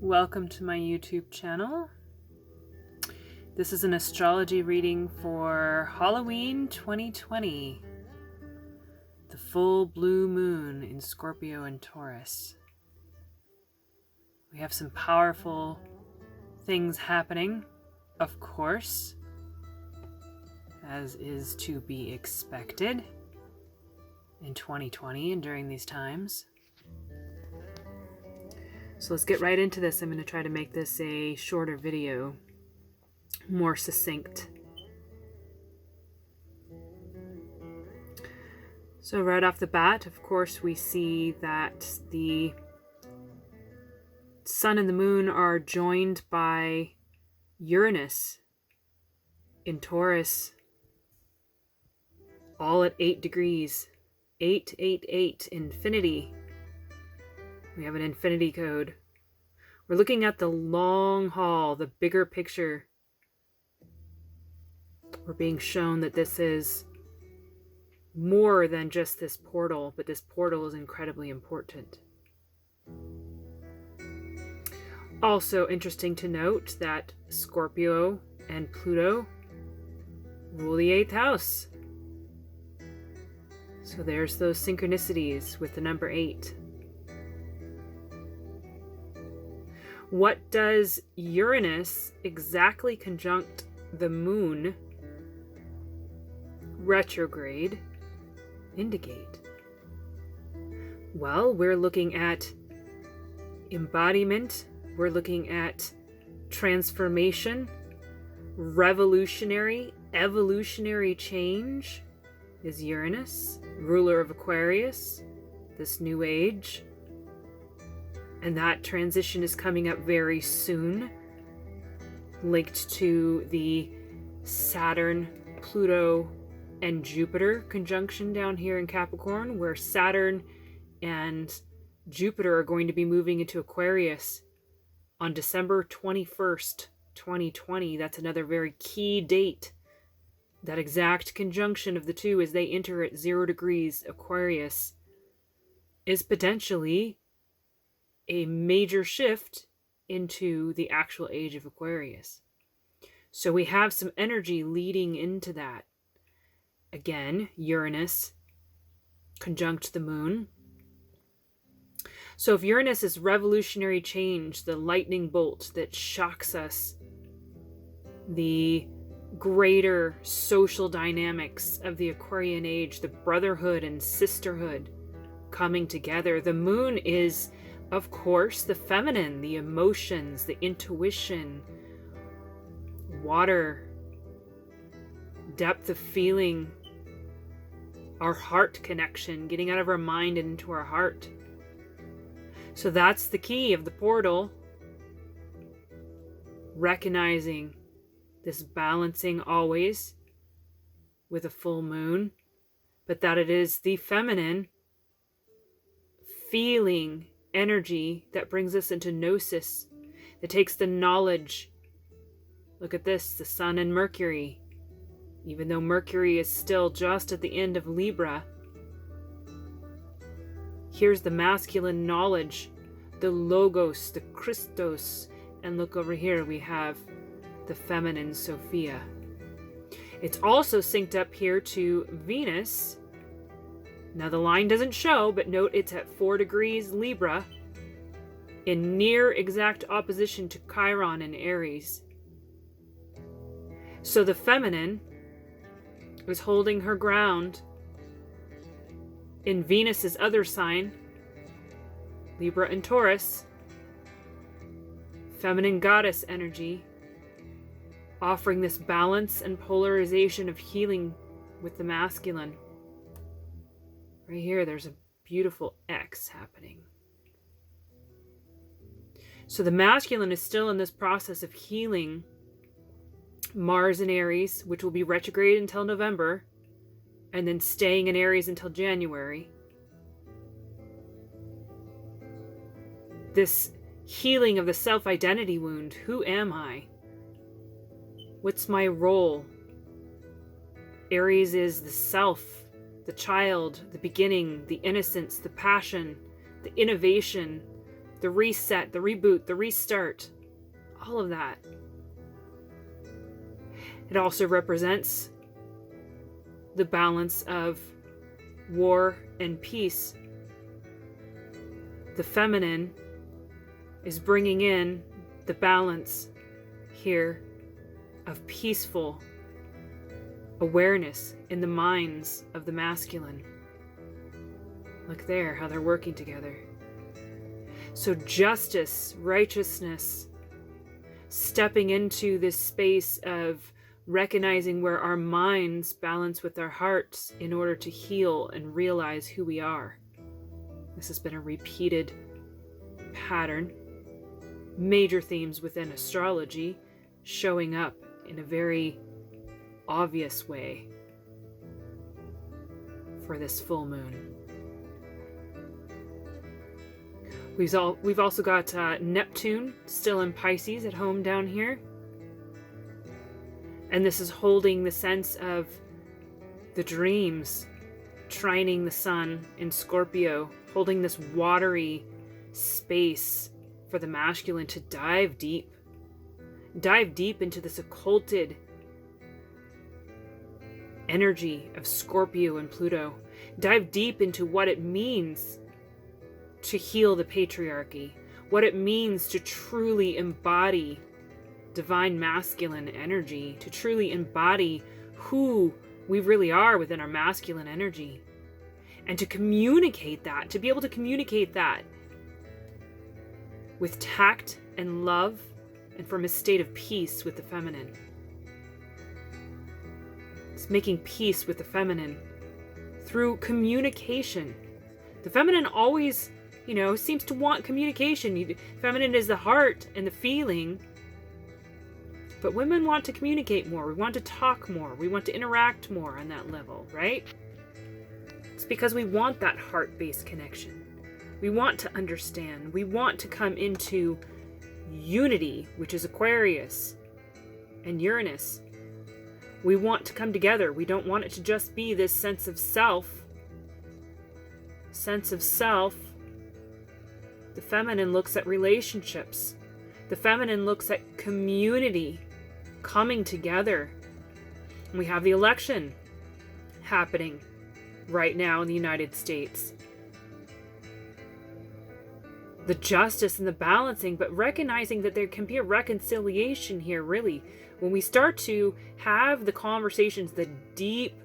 Welcome to my YouTube channel. This is an astrology reading for Halloween 2020. The full blue moon in Scorpio and Taurus. We have some powerful things happening, of course, as is to be expected in 2020 and during these times. So let's get right into this. I'm going to try to make this a shorter video, more succinct. So right off the bat, of course, we see that the sun and the moon are joined by Uranus in Taurus, all at 8 degrees. 888, infinity. We have an infinity code. We're looking at the long haul, the bigger picture. We're being shown that this is more than just this portal, but this portal is incredibly important. Also interesting to note that Scorpio and Pluto rule the 8th house. So there's those synchronicities with the number 8. What does Uranus exactly conjunct the moon retrograde indicate? Well, we're looking at embodiment, we're looking at transformation, revolutionary, evolutionary change is Uranus, ruler of Aquarius, this new age. And that transition is coming up very soon, linked to the Saturn, Pluto, and Jupiter conjunction down here in Capricorn, where Saturn and Jupiter are going to be moving into Aquarius on December 21st, 2020. That's another very key date. That exact conjunction of the two as they enter at 0 degrees Aquarius is potentially a major shift into the actual age of Aquarius. So we have some energy leading into that. Again, Uranus conjunct the moon. So if Uranus is revolutionary change, the lightning bolt that shocks us, the greater social dynamics of the Aquarian age, the brotherhood and sisterhood coming together, the moon is, of course, the feminine, the emotions, the intuition, water, depth of feeling, our heart connection, getting out of our mind and into our heart. So that's the key of the portal. Recognizing this balancing always with a full moon, but that it is the feminine feeling energy that brings us into gnosis, that takes the knowledge. Look at this, the sun and Mercury. Even though Mercury is still just at the end of Libra, here's the masculine knowledge, the logos, the Christos, and look over here, we have the feminine Sophia. It's also synced up here to Venus. Now the line doesn't show, but note it's at 4 degrees Libra, in near exact opposition to Chiron in Aries. So the feminine is holding her ground in Venus's other sign, Libra and Taurus. Feminine goddess energy, offering this balance and polarization of healing with the masculine. Right here, there's a beautiful X happening. So the masculine is still in this process of healing Mars in Aries, which will be retrograde until November, and then staying in Aries until January. This healing of the self-identity wound. Who am I? What's my role? Aries is the self, the child, the beginning, the innocence, the passion, the innovation, the reset, the reboot, the restart, all of that. It also represents the balance of war and peace. The feminine is bringing in the balance here of peaceful awareness in the minds of the masculine. Look there, how they're working together. So justice, righteousness, stepping into this space of recognizing where our minds balance with our hearts in order to heal and realize who we are. This has been a repeated pattern. Major themes within astrology showing up in a very obvious way for this full moon. We've also got Neptune still in Pisces at home down here. And this is holding the sense of the dreams, trining the sun in Scorpio, holding this watery space for the masculine to dive deep into this occulted energy of Scorpio and Pluto. Dive deep into what it means to heal the patriarchy, what it means to truly embody divine masculine energy, to truly embody who we really are within our masculine energy, and to communicate that, to be able to communicate that with tact and love and from a state of peace with the feminine. It's making peace with the feminine through communication. The feminine always, seems to want communication. Feminine is the heart and the feeling. But women want to communicate more. We want to talk more. We want to interact more on that level, right? It's because we want that heart-based connection. We want to understand. We want to come into unity, which is Aquarius and Uranus. We want to come together. We don't want it to just be this sense of self. Sense of self. The feminine looks at relationships. The feminine looks at community, coming together. We have the election happening right now in the United States. The justice and the balancing, but recognizing that there can be a reconciliation here, really. When we start to have the conversations, the deep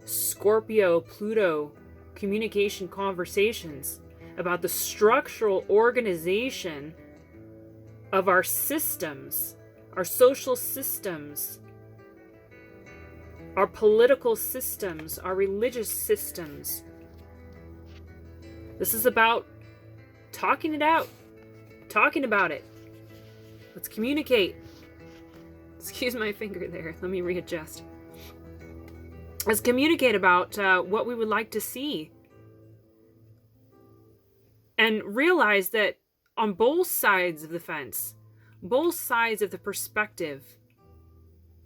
Scorpio-Pluto communication conversations about the structural organization of our systems, our social systems, our political systems, our religious systems. This is about talking it out, talking about it. Let's communicate. Excuse my finger there. Let me readjust. Let's communicate about what we would like to see. And realize that on both sides of the fence, both sides of the perspective,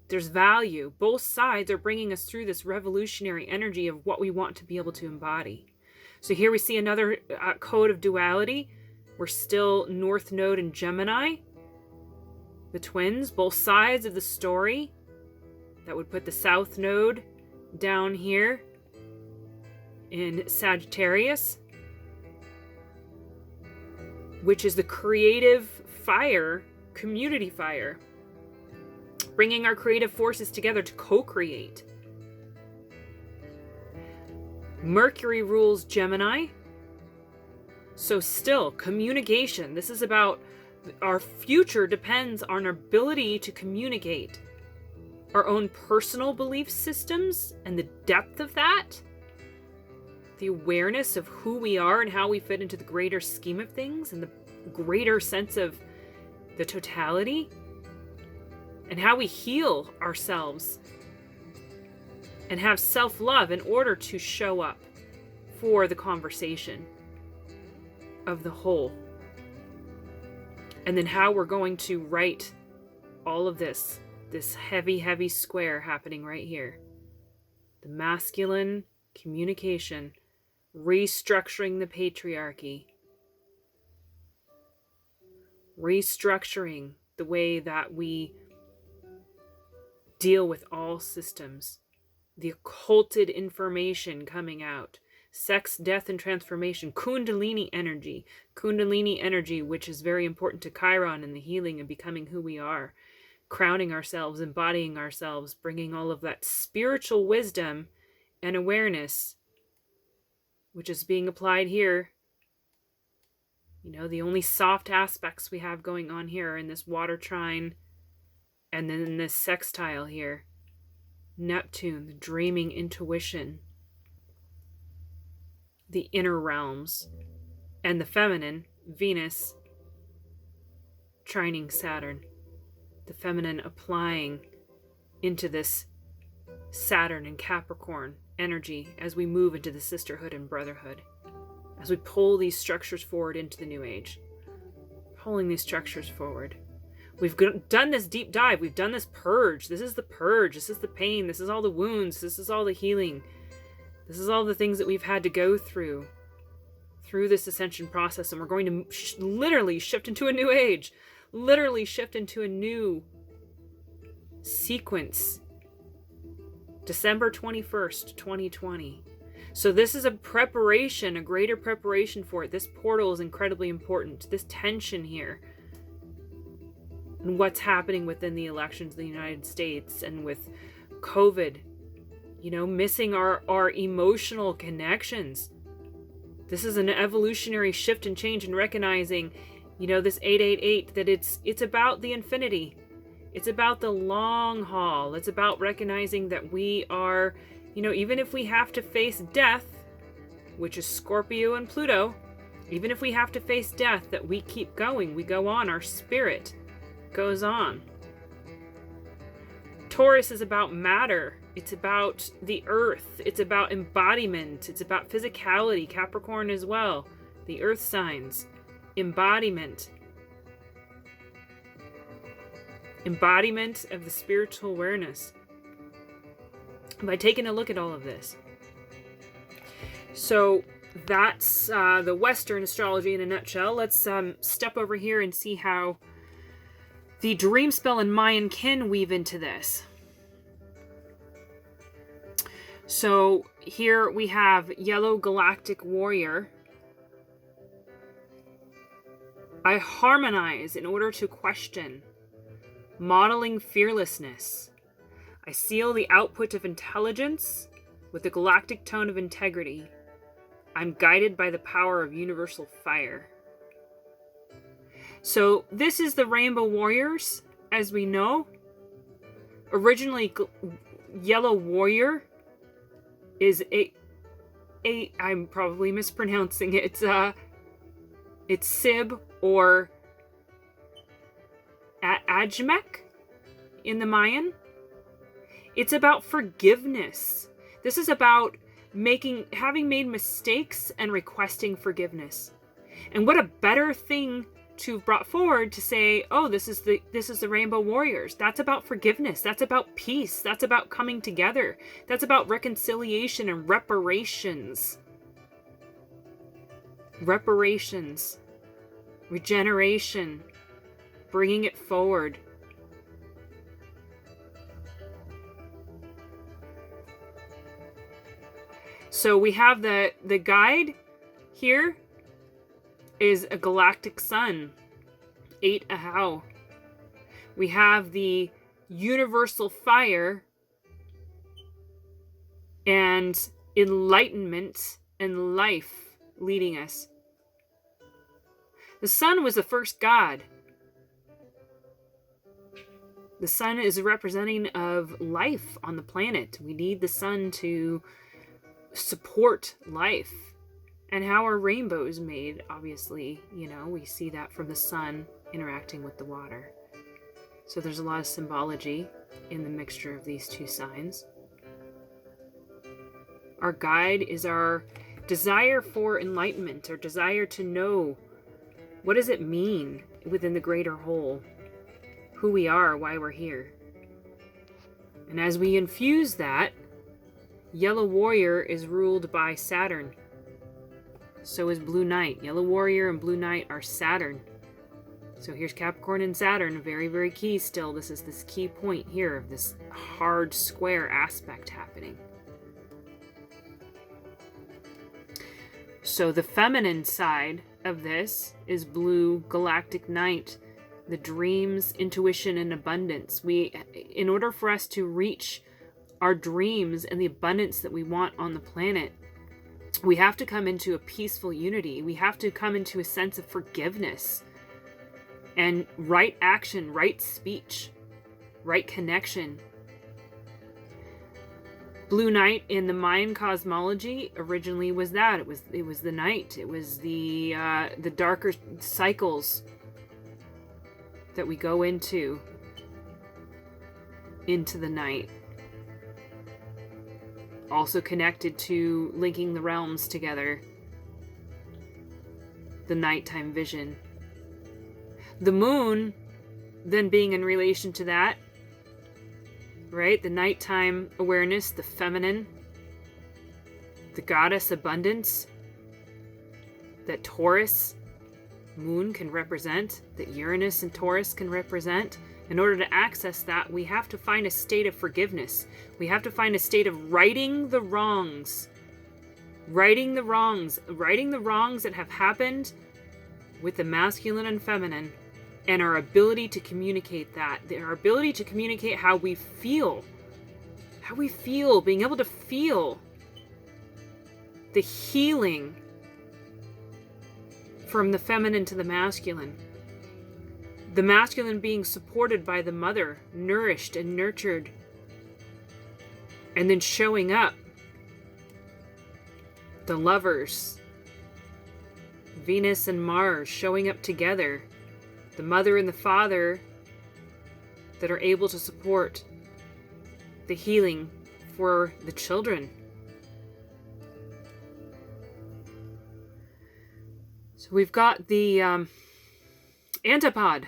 there's value. Both sides are bringing us through this revolutionary energy of what we want to be able to embody. So here we see another code of duality. We're still North Node in Gemini. The twins, both sides of the story. That would put the South Node down here in Sagittarius, which is the creative fire, community fire, bringing our creative forces together to co-create. Mercury rules Gemini, so still communication. This is about our future depends on our ability to communicate our own personal belief systems and the depth of that, the awareness of who we are and how we fit into the greater scheme of things and the greater sense of the totality, and how we heal ourselves and have self-love in order to show up for the conversation of the whole. And then how we're going to write all of this heavy, heavy square happening right here. The masculine communication, restructuring the patriarchy, restructuring the way that we deal with all systems. The occulted information coming out. Sex, death, and transformation. Kundalini energy. Kundalini energy, which is very important to Chiron and the healing and becoming who we are. Crowning ourselves, embodying ourselves, bringing all of that spiritual wisdom and awareness, which is being applied here. You know, the only soft aspects we have going on here are in this water trine and then in this sextile here. Neptune, the dreaming intuition, the inner realms, and the feminine, Venus, trining Saturn. The feminine applying into this Saturn and Capricorn energy as we move into the sisterhood and brotherhood. As we pull these structures forward into the new age. Pulling these structures forward. We've done this deep dive. We've done this purge. This is the purge. This is the pain. This is all the wounds. This is all the healing. This is all the things that we've had to go through this ascension process. And we're going to literally shift into a new age. Literally shift into a new sequence. December 21st, 2020. So this is a preparation, a greater preparation for it. This portal is incredibly important. This tension here. And what's happening within the elections in the United States and with COVID. You know, missing our emotional connections. This is an evolutionary shift and change in recognizing, you know, this 888, that it's about the infinity. It's about the long haul. It's about recognizing that we are, you know, even if we have to face death, which is Scorpio and Pluto, even if we have to face death, that we keep going. We go on. Our spirit goes on. Taurus is about matter. It's about the earth. It's about embodiment. It's about physicality. Capricorn as well. The earth signs. Embodiment. Embodiment of the spiritual awareness. By taking a look at all of this. So that's the Western astrology in a nutshell. Let's step over here and see how the Dreamspell and Mayan Kin weave into this. So here we have Yellow Galactic Warrior. I harmonize in order to question. Modeling fearlessness. I seal the output of intelligence with the galactic tone of integrity. I'm guided by the power of universal fire. So this is the Rainbow Warriors, as we know. Originally, Yellow Warrior is I'm probably mispronouncing it. It's Sib or Ajmaq in the Mayan. It's about forgiveness. This is about having made mistakes and requesting forgiveness. And what a better thing to have brought forward to say, oh, this is the Rainbow Warriors. That's about forgiveness. That's about peace. That's about coming together. That's about reconciliation and reparations. Reparations. Regeneration. Bringing it forward. So we have the guide here is a galactic sun, 8 Ahau. We have the universal fire and enlightenment and life leading us. The sun was the first god. The sun is a representing of life on the planet. We need the sun to support life. And how our rainbow is made, obviously, you know, we see that from the sun interacting with the water. So there's a lot of symbology in the mixture of these two signs. Our guide is our desire for enlightenment, our desire to know what does it mean within the greater whole, who we are, why we're here. And as we infuse that, Yellow Warrior is ruled by Saturn. So is Blue Knight. Yellow Warrior and Blue Knight are Saturn. So here's Capricorn and Saturn, very, very key still. This is this key point here of this hard square aspect happening. So the feminine side of this is blue galactic night, the dreams, intuition, and abundance. In order for us to reach our dreams and the abundance that we want on the planet, we have to come into a peaceful unity. We have to come into a sense of forgiveness and right action, right speech, right connection. Blue night in the Mayan cosmology originally was that. It was the night. It was the darker cycles that we go into the night. Also connected to linking the realms together. The nighttime vision. The moon then being in relation to that, right? The nighttime awareness, the feminine, the goddess abundance that Taurus moon can represent, that Uranus and Taurus can represent. In order to access that, we have to find a state of forgiveness. We have to find a state of righting the wrongs. Righting the wrongs that have happened with the masculine and feminine, and our ability to communicate that. Our ability to communicate how we feel. Being able to feel the healing from the feminine to the masculine. The masculine being supported by the mother, nourished and nurtured, and then showing up. The lovers, Venus and Mars, showing up together. The mother and the father that are able to support the healing for the children. So we've got the Antipod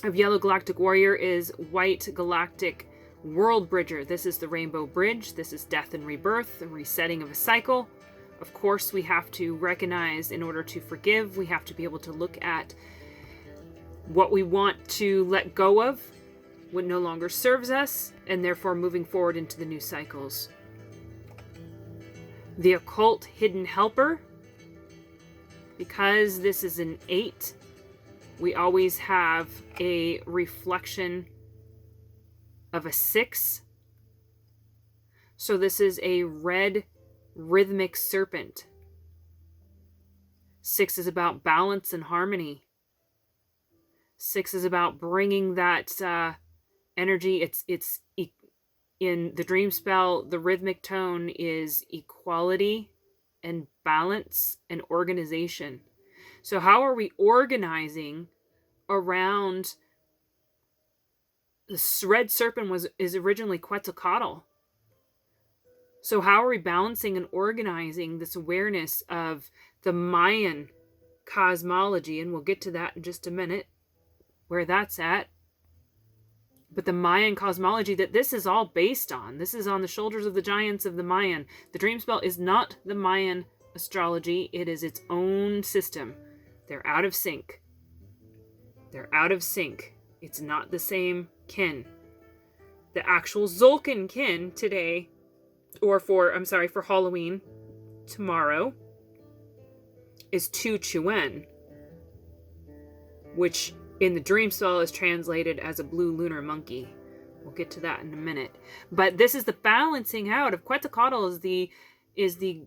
of Yellow Galactic Warrior is White Galactic Worldbridger. This is the Rainbow Bridge. This is death and rebirth, the resetting of a cycle. Of course, we have to recognize, in order to forgive, we have to be able to look at what we want to let go of, what no longer serves us, and therefore moving forward into the new cycles. The Occult Hidden Helper. Because this is an 8, we always have a reflection of a 6. So this is a red rhythmic serpent. 6 is about balance and harmony. 6 is about bringing that energy. It's in the Dreamspell, the rhythmic tone is equality and balance and organization. So how are we organizing around the red serpent is originally Quetzalcoatl. So how are we balancing and organizing this awareness of the Mayan cosmology? And we'll get to that in just a minute, where that's at. But the Mayan cosmology that this is all based on. This is on the shoulders of the giants of the Mayan. The Dreamspell is not the Mayan astrology. It is its own system. They're out of sync. It's not the same kin. The actual Tzolk'in kin today, or for Halloween tomorrow, is 2 Chuwen, which in the Dreamspell is translated as a blue lunar monkey. We'll get to that in a minute. But this is the balancing out of Quetzalcoatl is the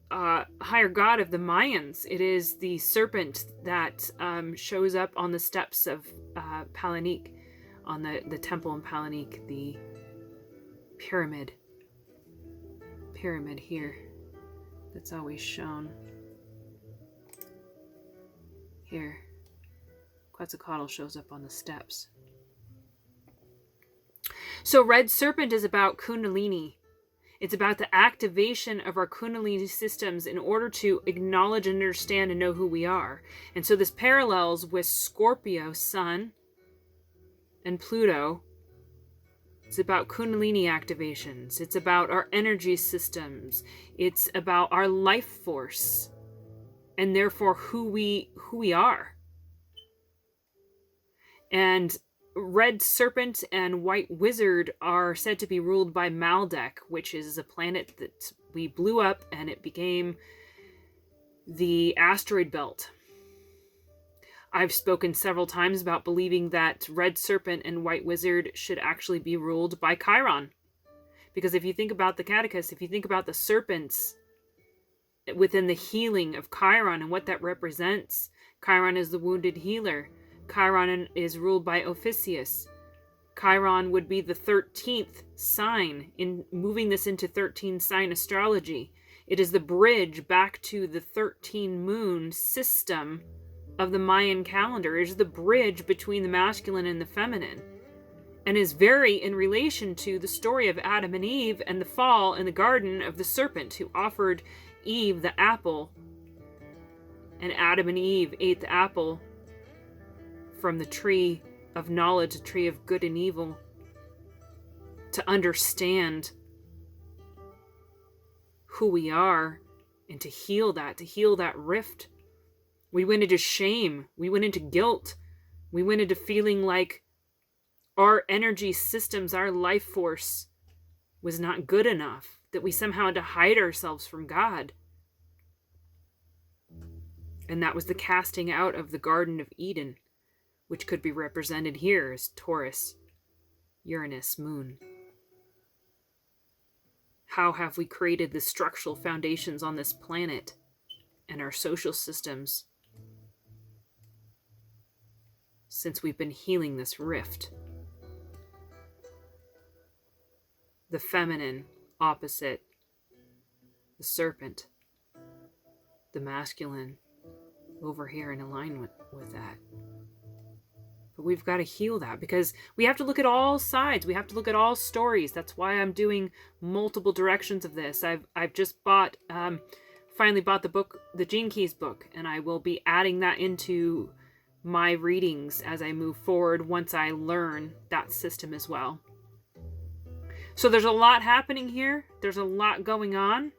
higher god of the Mayans. It is the serpent that shows up on the steps of Planetary, on the temple in Planetary, the pyramid here that's always shown here. Quetzalcoatl shows up on the steps. So red serpent is about Kundalini. It's about the activation of our Kundalini systems in order to acknowledge and understand and know who we are. And so this parallels with Scorpio Sun and Pluto. It's about Kundalini activations. It's about our energy systems. It's about our life force, and therefore who we are. And Red Serpent and White Wizard are said to be ruled by Maldek, which is a planet that we blew up and it became the asteroid belt. I've spoken several times about believing that Red Serpent and White Wizard should actually be ruled by Chiron. Because if you think about the Catechist, if you think about the serpents within the healing of Chiron and what that represents, Chiron is the wounded healer. Chiron is ruled by Ophiuchus. Chiron would be the 13th sign in moving this into 13 sign astrology. It is the bridge back to the 13 moon system of the Mayan calendar. It is the bridge between the masculine and the feminine, and is very in relation to the story of Adam and Eve and the fall in the garden of the serpent who offered Eve the apple, and Adam and Eve ate the apple from the tree of knowledge, a tree of good and evil, to understand who we are and to heal that rift. We went into shame. We went into guilt. We went into feeling like our energy systems, our life force was not good enough, that we somehow had to hide ourselves from God. And that was the casting out of the Garden of Eden, which could be represented here as Taurus, Uranus, Moon. How have we created the structural foundations on this planet and our social systems since we've been healing this rift? The feminine opposite the serpent, the masculine over here in alignment with that. But we've got to heal that, because we have to look at all sides. We have to look at all stories. That's why I'm doing multiple directions of this. I've just finally bought the book, the Gene Keys book, and I will be adding that into my readings as I move forward once I learn that system as well. So there's a lot happening here. There's a lot going on.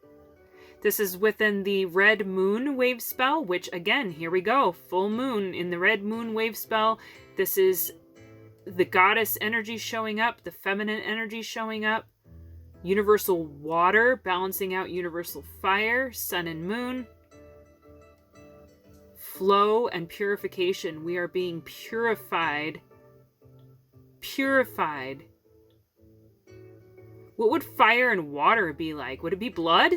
This is within the red moon wave spell, which again, here we go. Full moon in the red moon wave spell. This is the goddess energy showing up, the feminine energy showing up, universal water balancing out universal fire, sun and moon, flow and purification. We are being purified. Purified. What would fire and water be like? Would it be blood?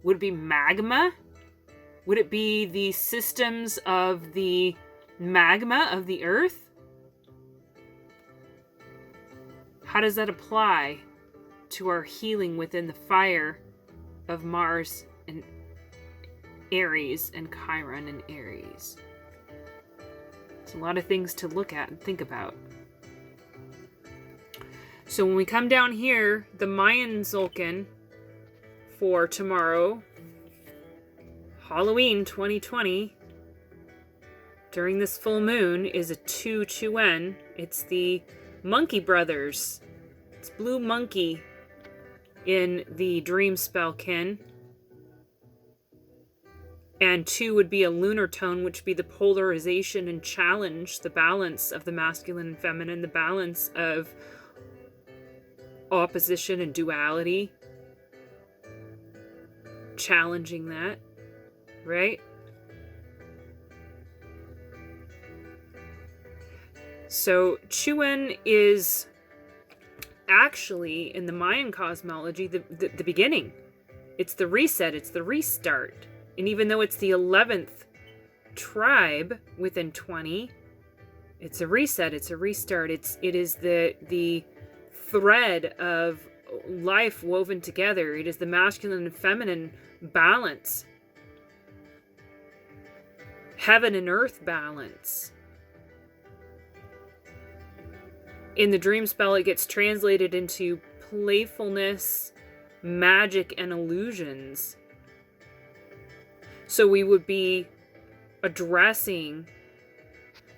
Would it be magma? Would it be the systems of the magma of the earth? How does that apply to our healing within the fire of Mars and Aries and Chiron and Aries? It's a lot of things to look at and think about. So when we come down here, the Mayan Tzolk'in for tomorrow, Halloween 2020, during this full moon, is a 2 Chuwen. It's the Monkey Brothers. It's Blue Monkey in the Dreamspell kin. And 2 would be a lunar tone, which would be the polarization and challenge, the balance of the masculine and feminine, the balance of opposition and duality. Challenging that, right? So Chuwen is actually, in the Mayan cosmology, the beginning. It's the reset, it's the restart. And even though it's the 11th tribe within 20, it's a reset, it's a restart. It is the thread of life woven together. It is the masculine and feminine balance. Heaven and earth balance. In the dream spell, it gets translated into playfulness, magic, and illusions. So we would be addressing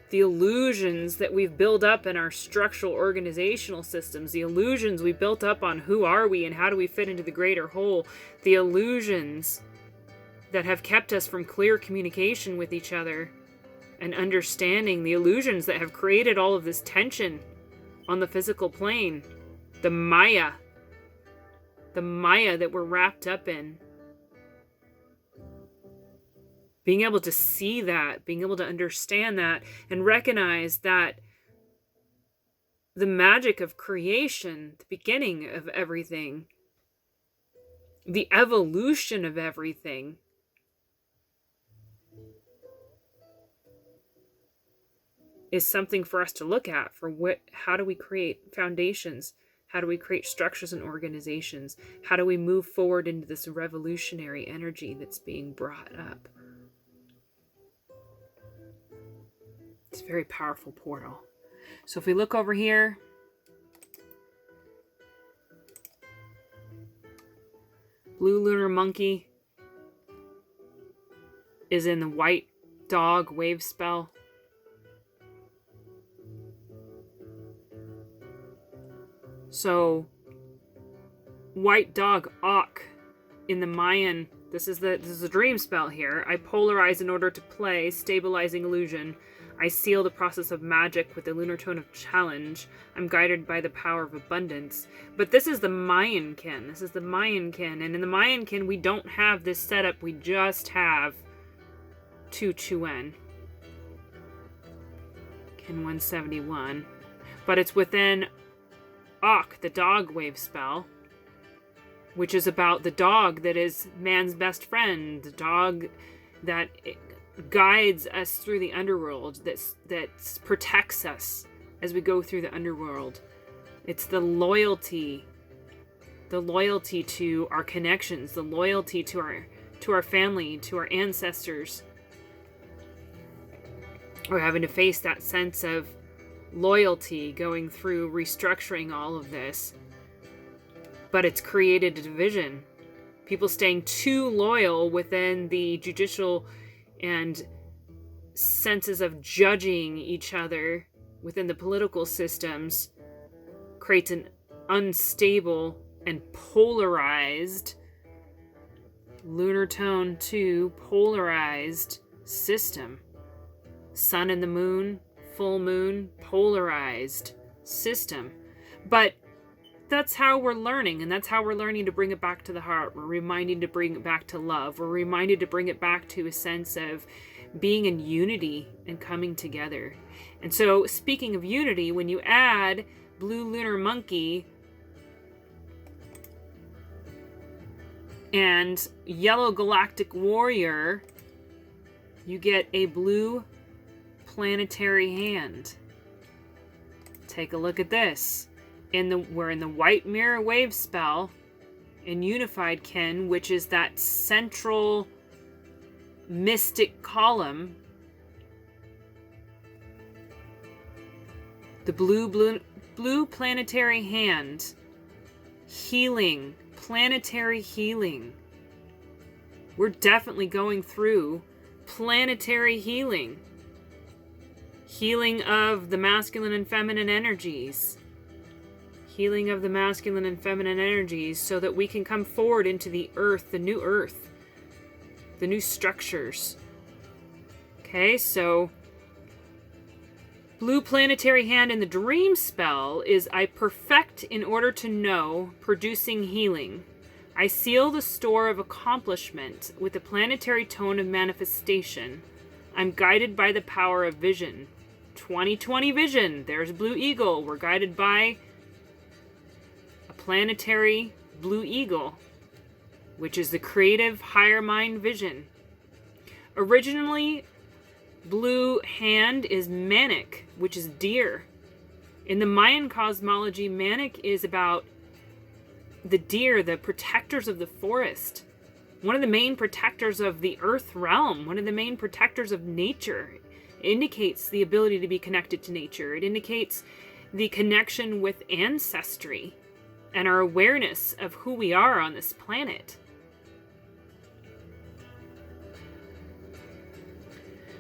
the illusions that we've built up in our structural organizational systems, the illusions we built up on who are we and how do we fit into the greater whole, the illusions that have kept us from clear communication with each other, and understanding the illusions that have created all of this tension on the physical plane. The Maya that we're wrapped up in. Being able to see that, being able to understand that, and recognize that the magic of creation, the beginning of everything, the evolution of everything, is something for us to look at for how do we create foundations? How do we create structures and organizations? How do we move forward into this revolutionary energy that's being brought up? It's a very powerful portal. So if we look over here, blue lunar monkey is in the white dog wave spell. So white dog Ock in the Mayan, this is a dream spell here. I polarize in order to play, stabilizing illusion. I seal the process of magic with the lunar tone of challenge. I'm guided by the power of abundance. But this is the Mayan Kin. This is the Mayan Kin. And in the Mayan Kin, we don't have this setup. We just have 2 Chuwen. Kin 171. But it's within Ock, the dog wave spell, which is about the dog that is man's best friend. The dog that guides us through the underworld, that protects us as we go through the underworld. It's the loyalty to our connections, the loyalty to our family, to our ancestors. We're having to face that sense of loyalty going through restructuring all of this. But it's created a division. People staying too loyal within the judicial and senses of judging each other within the political systems creates an unstable and polarized lunar tone 2 polarized system. Sun and the moon, full moon, polarized system. But that's how we're learning, and that's how we're learning to bring it back to the heart. We're reminding to bring it back to love. We're reminded to bring it back to a sense of being in unity and coming together. And so, speaking of unity, when you add blue lunar monkey and yellow galactic warrior, you get a blue planetary hand. Take a look at this. We're in the white mirror wave spell in unified kin, which is that central mystic column. The blue planetary hand, healing, planetary healing. We're definitely going through planetary healing. Healing of the masculine and feminine energies. Healing of the masculine and feminine energies so that we can come forward into the earth, the new structures. Okay, so blue planetary hand in the dream spell is I perfect in order to know, producing healing. I seal the store of accomplishment with the planetary tone of manifestation. I'm guided by the power of vision. 2020 vision. There's Blue Eagle. We're guided by a planetary Blue Eagle, which is the creative higher mind vision. Originally, blue hand is Manik, which is deer. In the Mayan cosmology, Manik is about the deer, the protectors of the forest. One of the main protectors of the earth realm, one of the main protectors of nature. It indicates the ability to be connected to nature. It indicates the connection with ancestry and our awareness of who we are on this planet.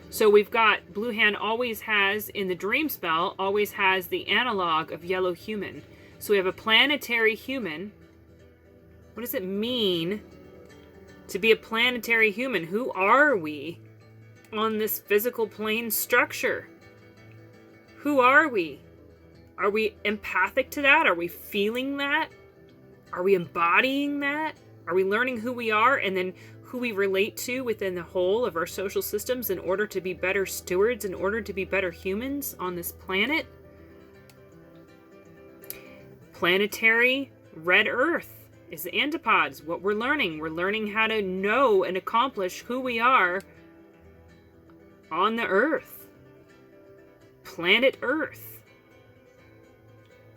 So we've got blue hand always has, in the dream spell, always has the analog of yellow human. So we have a planetary human. What does it mean to be a planetary human? Who are we? on this physical plane structure. Who are we? Are we empathic to that? Are we feeling that? Are we embodying that? Are we learning who we are and then who we relate to within the whole of our social systems in order to be better stewards, in order to be better humans on this planet? Planetary red earth is the Antipods. What we're learning how to know and accomplish who we are on the earth. Planet Earth.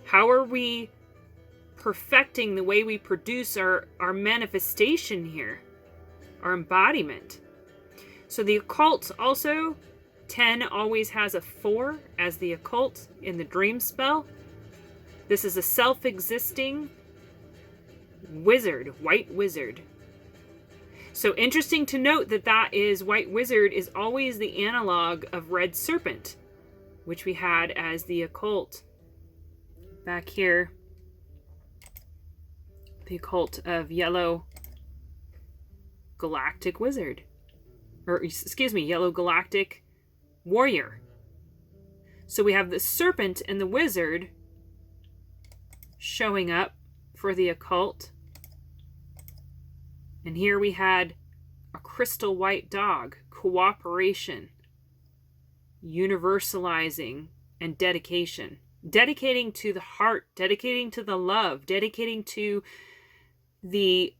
How are we perfecting the way we produce our manifestation here? Our embodiment. So the occult also, 10 always has a 4 as the occult in the Dreamspell. This is a self-existing wizard, white wizard. So interesting to note that is white wizard is always the analog of red serpent, which we had as the occult back here. The occult of yellow galactic wizard. Or, excuse me, yellow galactic warrior. So we have the serpent and the wizard showing up for the occult. And here we had a crystal white dog, cooperation, universalizing, and dedication. Dedicating to the heart, dedicating to the love, dedicating to the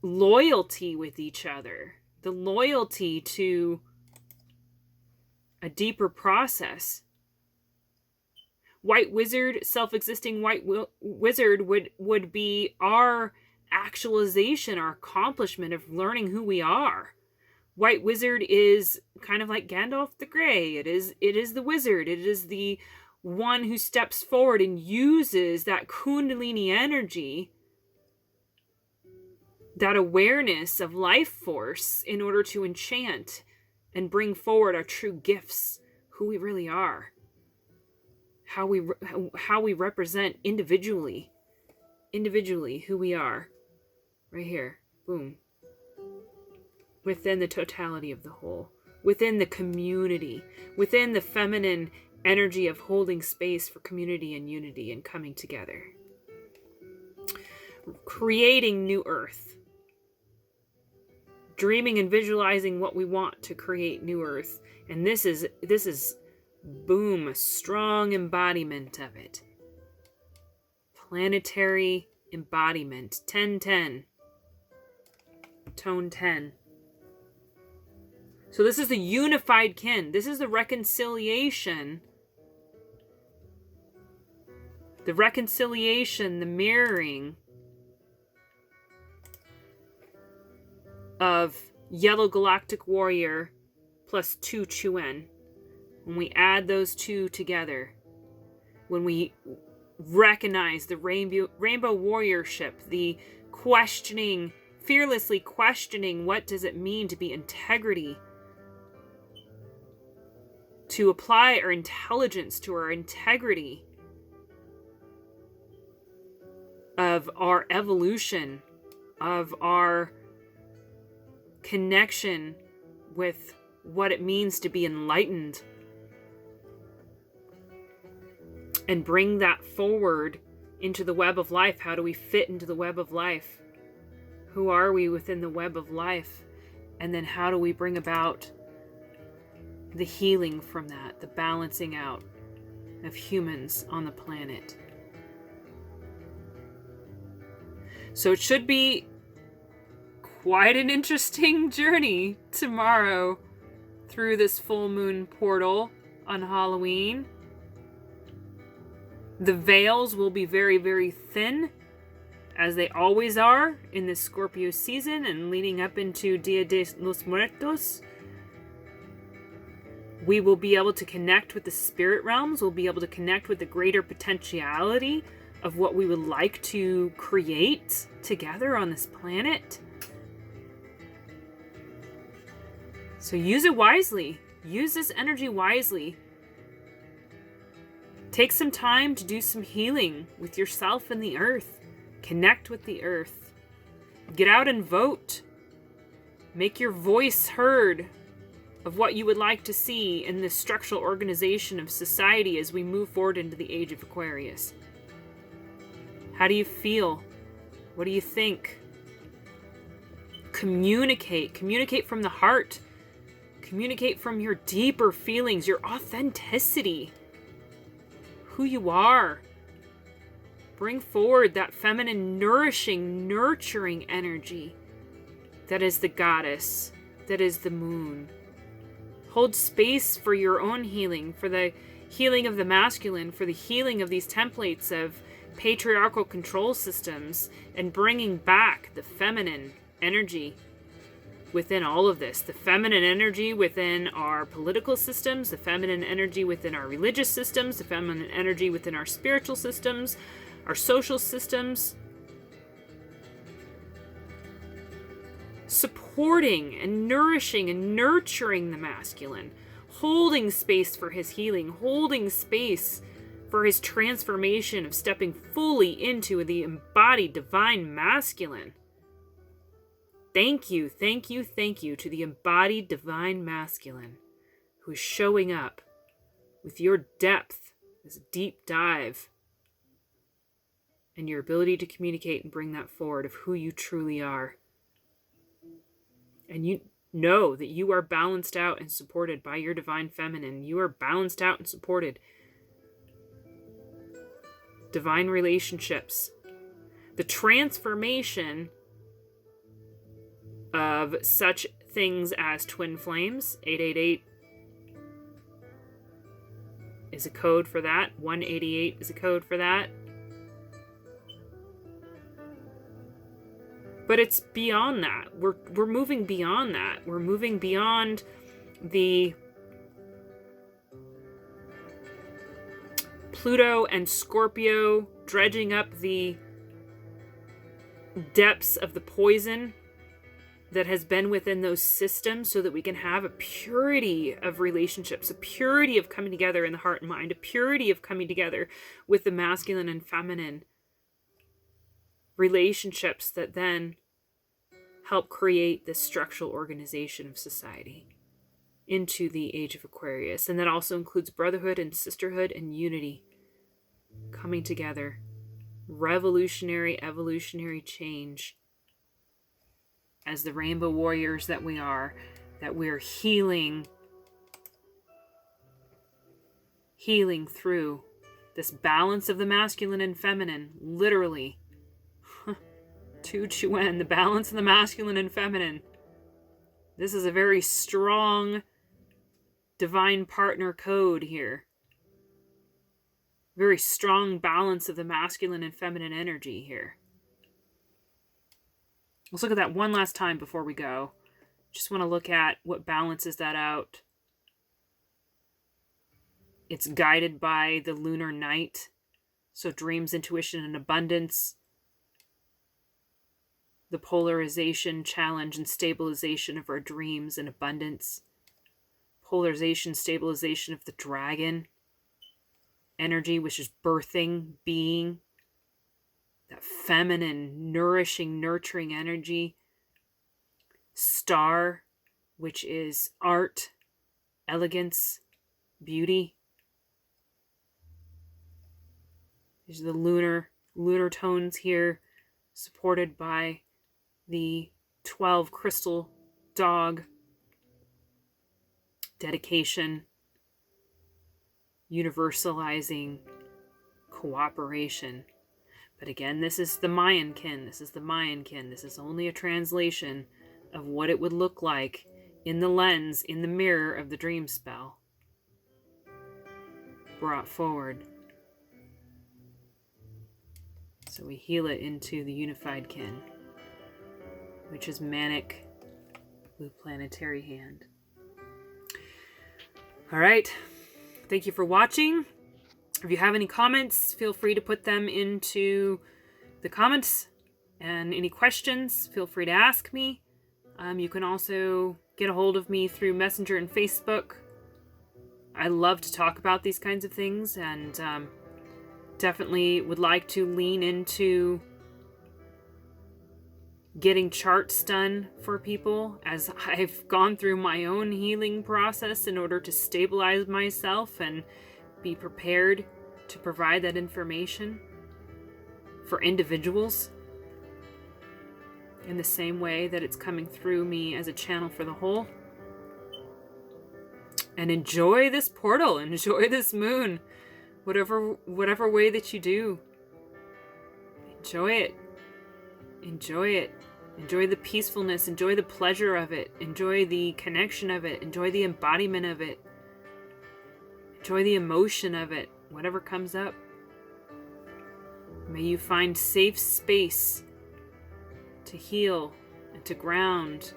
loyalty with each other, the loyalty to a deeper process. White wizard, self-existing white wizard would be our actualization, our accomplishment of learning who we are. White wizard is kind of like Gandalf the Grey. It is the wizard. It is the one who steps forward and uses that kundalini energy, that awareness of life force, in order to enchant and bring forward our true gifts, who we really are, how we represent individually who we are. Right here. Boom. Within the totality of the whole. Within the community. Within the feminine energy of holding space for community and unity and coming together. Creating new earth. Dreaming and visualizing what we want to create new earth. And this is boom, a strong embodiment of it. Planetary embodiment. 10-10. Tone 10. So this is the unified kin. This is the reconciliation. The reconciliation, the mirroring of yellow galactic warrior plus 2 Chuwen. When we add those two together, when we recognize the rainbow warriorship, the questioning, fearlessly questioning, what does it mean to be integrity? To apply our intelligence to our integrity of our evolution, of our connection with what it means to be enlightened, and bring that forward into the web of life. How do we fit into the web of life? Who are we within the web of life? And then how do we bring about the healing from that, the balancing out of humans on the planet? So it should be quite an interesting journey tomorrow through this full moon portal on Halloween. The veils will be very, very thin, as they always are in this Scorpio season and leading up into Dia de los Muertos. We will be able to connect with the spirit realms. We'll be able to connect with the greater potentiality of what we would like to create together on this planet. So use it wisely. Use this energy wisely. Take some time to do some healing with yourself and the earth. Connect with the earth. Get out and vote. Make your voice heard of what you would like to see in the structural organization of society as we move forward into the age of Aquarius. How do you feel? What do you think? Communicate. Communicate from the heart. Communicate from your deeper feelings, your authenticity, who you are. Bring forward that feminine, nourishing, nurturing energy that is the goddess, that is the moon. Hold space for your own healing, for the healing of the masculine, for the healing of these templates of patriarchal control systems, and bringing back the feminine energy within all of this. The feminine energy within our political systems, the feminine energy within our religious systems, the feminine energy within our spiritual systems, our social systems. Supporting and nourishing and nurturing the masculine. Holding space for his healing. Holding space for his transformation of stepping fully into the embodied divine masculine. Thank you, thank you, thank you to the embodied divine masculine who is showing up with your depth, this deep dive, and your ability to communicate and bring that forward of who you truly are. And you know that you are balanced out and supported by your divine feminine. You are balanced out and supported. Divine relationships. The transformation of such things as twin flames. 888 is a code for that. 188 is a code for that. But it's beyond that. We're moving beyond that. We're moving beyond the Pluto and Scorpio dredging up the depths of the poison that has been within those systems so that we can have a purity of relationships, a purity of coming together in the heart and mind, a purity of coming together with the masculine and feminine relationships that then help create this structural organization of society into the age of Aquarius. And that also includes brotherhood and sisterhood and unity coming together. Revolutionary, evolutionary change. As the rainbow warriors that we are, that we're healing through this balance of the masculine and feminine, literally. To Chuwen, the balance of the masculine and feminine. This is a very strong divine partner code here. Very strong balance of the masculine and feminine energy here. Let's look at that one last time before we go. Just want to look at what balances that out. It's guided by the lunar night. So dreams, intuition, and abundance. The polarization, challenge, and stabilization of our dreams and abundance. Polarization, stabilization of the dragon. Energy, which is birthing, being. That feminine, nourishing, nurturing energy. Star, which is art, elegance, beauty. These are the lunar tones here, supported by the 12 crystal dog. Dedication, universalizing, cooperation. But again, this is the Mayan Kin. This is the Mayan Kin. This is only a translation of what it would look like in the lens, in the mirror of the Dreamspell. Brought forward. So we heal it into the unified kin, which is Manik, blue planetary hand. All right. Thank you for watching. If you have any comments, feel free to put them into the comments. And any questions, feel free to ask me. You can also get a hold of me through Messenger and Facebook. I love to talk about these kinds of things, and definitely would like to lean into getting charts done for people as I've gone through my own healing process in order to stabilize myself and be prepared to provide that information for individuals in the same way that it's coming through me as a channel for the whole. And enjoy this portal, enjoy this moon, whatever way that you do. Enjoy it. Enjoy it. Enjoy the peacefulness, enjoy the pleasure of it, enjoy the connection of it, enjoy the embodiment of it, enjoy the emotion of it, whatever comes up. May you find safe space to heal and to ground,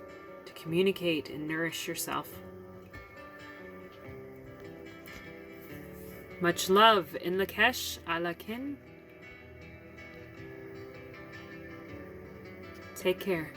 to communicate and nourish yourself. Much love in Lakesh, Mayan Kin. Take care.